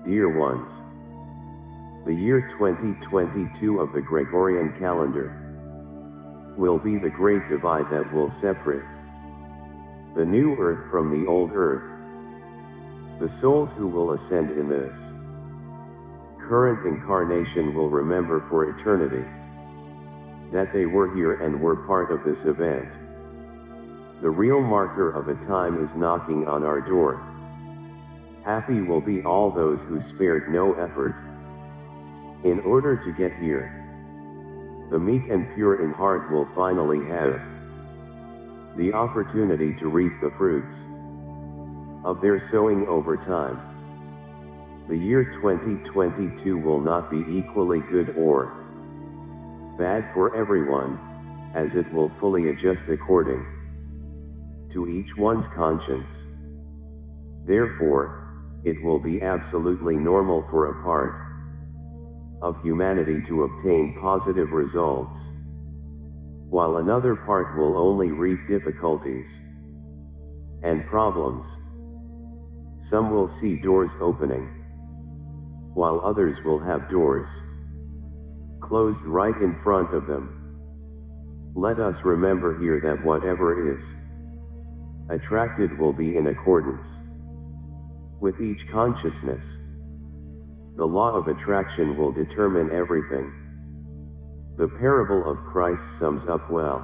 Dear ones, the year 2022 of the Gregorian calendar will be the great divide that will separate the new earth from the old earth. The souls who will ascend in this current incarnation will remember for eternity that they were here and were part of this event. The real marker of a time is knocking on our door. Happy will be all those who spared no effort in order to get here. The meek and pure in heart will finally have the opportunity to reap the fruits of their sowing over time. The year 2022 will not be equally good or bad for everyone, as it will fully adjust according to each one's conscience. Therefore, it will be absolutely normal for a part of humanity to obtain positive results, while another part will only reap difficulties and problems. Some will see doors opening, while others will have doors closed right in front of them. Let us remember here that whatever is attracted will be in accordance with each consciousness. The law of attraction will determine everything. The parable of Christ sums up well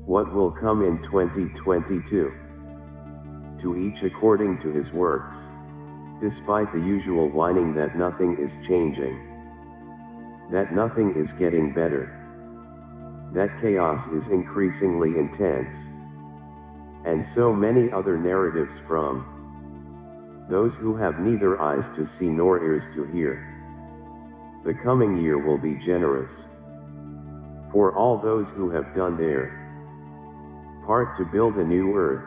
what will come in 2022. To each according to his works, despite the usual whining that nothing is changing, that nothing is getting better, that chaos is increasingly intense, and so many other narratives from those who have neither eyes to see nor ears to hear. The coming year will be generous for all those who have done their part to build a new earth.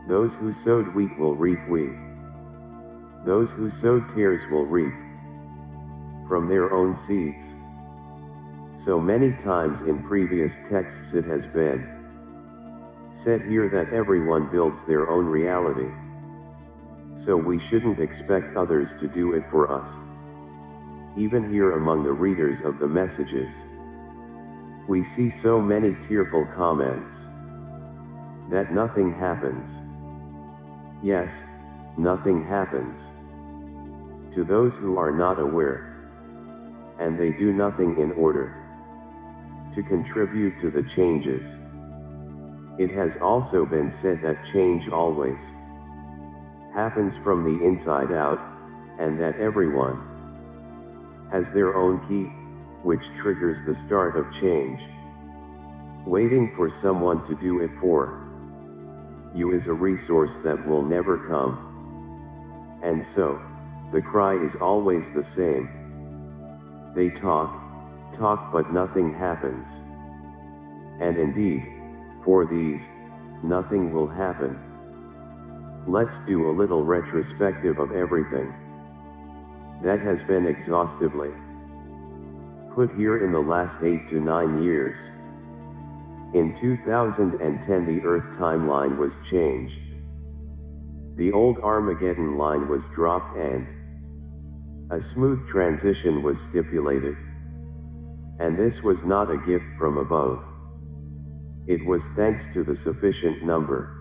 Those who sowed wheat will reap wheat. Those who sowed tares will reap from their own seeds. So many times in previous texts it has been said here that everyone builds their own reality. So we shouldn't expect others to do it for us. Even here among the readers of the messages, we see so many tearful comments that nothing happens. Yes, nothing happens to those who are not aware, and they do nothing in order to contribute to the changes. It has also been said that change always happens from the inside out, and that everyone has their own key, which triggers the start of change. Waiting for someone to do it for you is a resource that will never come. And so, the cry is always the same. They talk, but nothing happens. And indeed, for these, nothing will happen. Let's do a little retrospective of everything that has been exhaustively put here in the last 8 to 9 years. In 2010 the Earth timeline was changed. The old Armageddon line was dropped and a smooth transition was stipulated. And this was not a gift from above. It was thanks to the sufficient number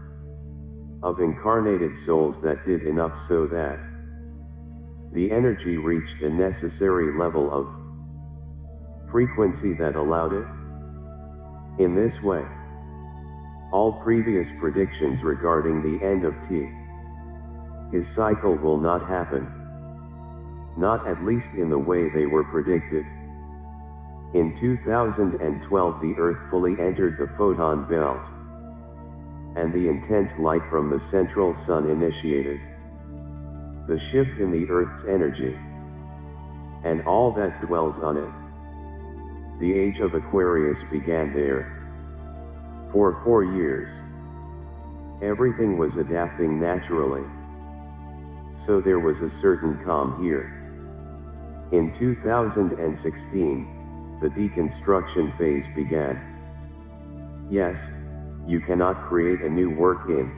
of incarnated souls that did enough so that the energy reached a necessary level of frequency that allowed it. In this way, all previous predictions regarding the end of his cycle will not happen. Not at least in the way they were predicted. In 2012 the Earth fully entered the photon belt, and the intense light from the central sun initiated the shift in the Earth's energy, and all that dwells on it. The age of Aquarius began there. For 4 years, everything was adapting naturally, so there was a certain calm here. In 2016, the deconstruction phase began. Yes, you cannot create a new work in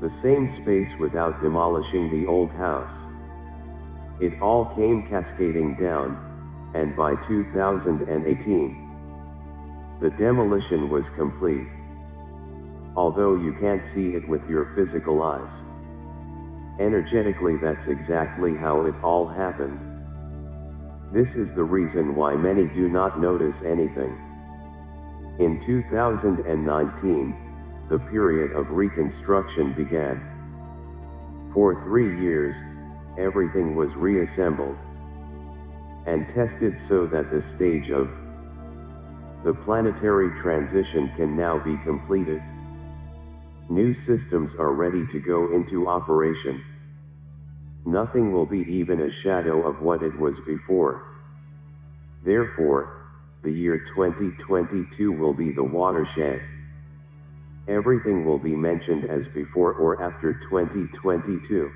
the same space without demolishing the old house. It all came cascading down, and by 2018, the demolition was complete. Although you can't see it with your physical eyes. Energetically, that's exactly how it all happened. This is the reason why many do not notice anything. In 2019, the period of reconstruction began. For 3 years, everything was reassembled and tested so that the stage of the planetary transition can now be completed. New systems are ready to go into operation. Nothing will be even a shadow of what it was before. Therefore, the year 2022 will be the watershed. Everything will be mentioned as before or after 2022.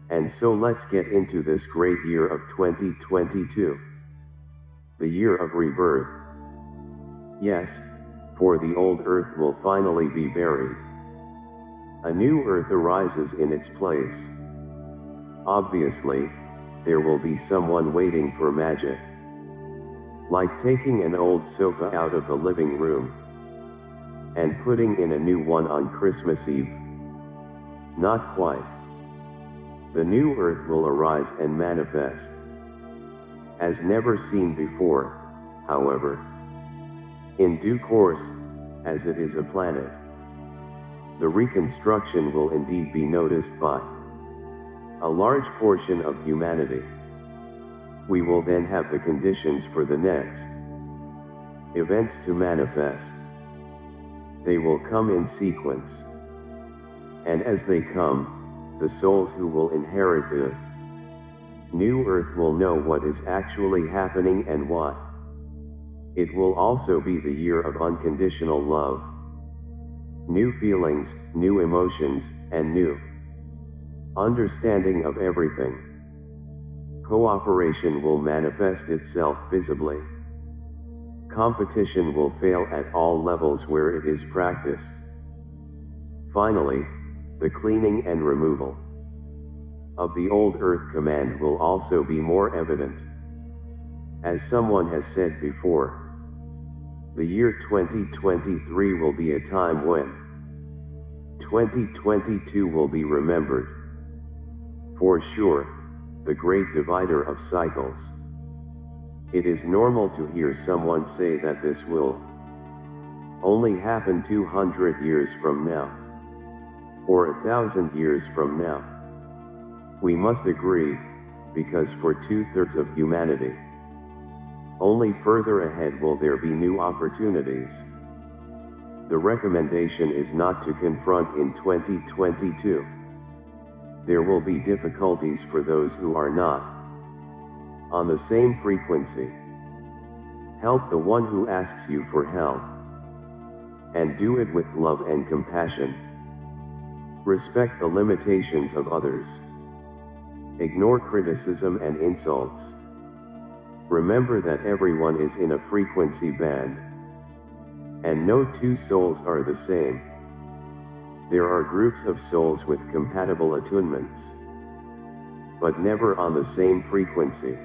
And so let's get into this great year of 2022. The year of rebirth. Yes, for the old earth will finally be buried. A new earth arises in its place. Obviously, there will be someone waiting for magic. Like taking an old sofa out of the living room and putting in a new one on Christmas Eve. Not quite. The new earth will arise and manifest as never seen before, however. In due course, as it is a planet, the reconstruction will indeed be noticed by a large portion of humanity. We will then have the conditions for the next events to manifest. They will come in sequence. And as they come, the souls who will inherit the new earth will know what is actually happening and why. It will also be the year of unconditional love. New feelings, new emotions, and new understanding of everything. Cooperation will manifest itself visibly. Competition will fail at all levels where it is practiced. Finally, the cleaning and removal of the old earth command will also be more evident. As someone has said before, the year 2023 will be a time when 2022 will be remembered. For sure, the great divider of cycles. It is normal to hear someone say that this will only happen 200 years from now, or 1,000 years from now. We must agree, because for 2/3 of humanity, only further ahead will there be new opportunities. The recommendation is not to confront in 2022. There will be difficulties for those who are not on the same frequency. Help the one who asks you for help, and do it with love and compassion. Respect the limitations of others. Ignore criticism and insults. Remember that everyone is in a frequency band, and no two souls are the same. There are groups of souls with compatible attunements, but never on the same frequency.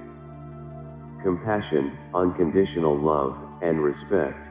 Compassion, unconditional love, and respect